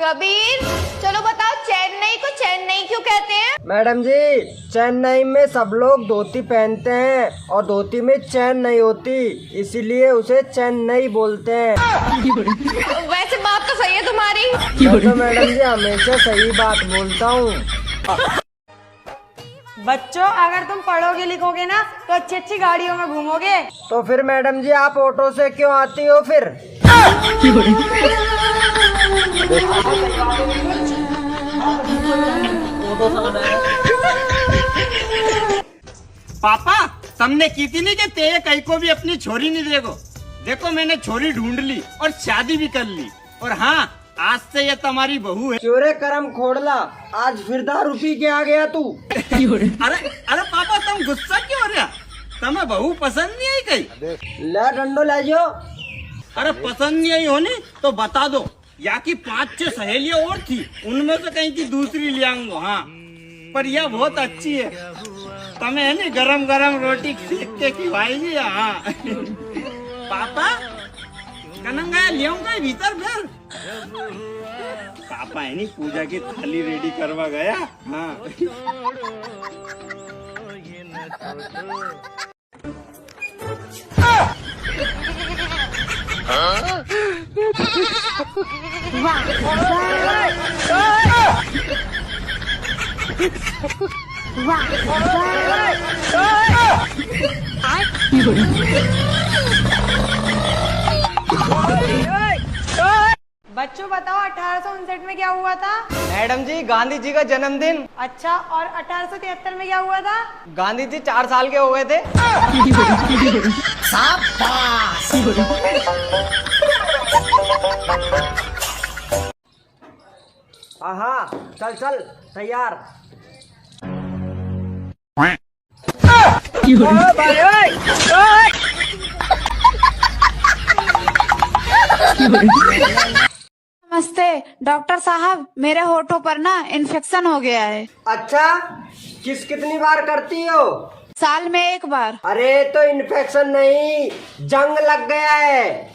कबीर, चलो बताओ चेन्नई को चेन्नई क्यों कहते हैं? मैडम जी, चेन्नई में सब लोग धोती पहनते हैं और धोती में चैन नहीं होती, इसीलिए उसे चेन्नई बोलते हैं। वैसे बात तो सही है तुम्हारी। मैं तो मैडम जी हमेशा सही बात बोलता हूँ। बच्चों, अगर तुम पढ़ोगे लिखोगे ना तो अच्छी अच्छी गाड़ियों में घूमोगे। तो फिर मैडम जी आप ऑटो से क्यों आती हो फिर? पापा, तुमने की थी नहीं कि तेरे कहीं को भी अपनी छोरी नहीं देगो। देखो मैंने छोरी ढूंढ ली और शादी भी कर ली। और हाँ, आज से ये तुम्हारी बहू है। चोरे करम खोड़ला, आज फिर दारू पी के आ गया तू। अरे अरे पापा, तुम गुस्सा क्यों हो रहा? तुम्हें बहू पसंद नहीं आई कहीं? ले डंडो ले जाओ। अरे पसंद नहीं आई होनी तो बता दो। या की 5-6 सहेलियां और थी, उनमें से कहीं की दूसरी ले आऊंगा। हाँ, पर यह बहुत अच्छी है। तुम्हें है नहीं गरम गरम रोटी सेक के खिलाएगी। हाँ पापा, कनंगा ले आऊंगा भीतर फिर। पापा है नहीं पूजा की थाली रेडी करवा गया। हाँ बच्चों बताओ 1859 में क्या हुआ था? मैडम जी, गांधी जी का जन्मदिन। अच्छा, और 1873 में क्या हुआ था? गांधी जी 4 साल के हो गए थे। हाँ, चल चल तैयार। नमस्ते डॉक्टर साहब, मेरे होठों पर ना इन्फेक्शन हो गया है। अच्छा, कितनी बार करती हो? साल में 1 बार। अरे तो इन्फेक्शन नहीं, जंग लग गया है।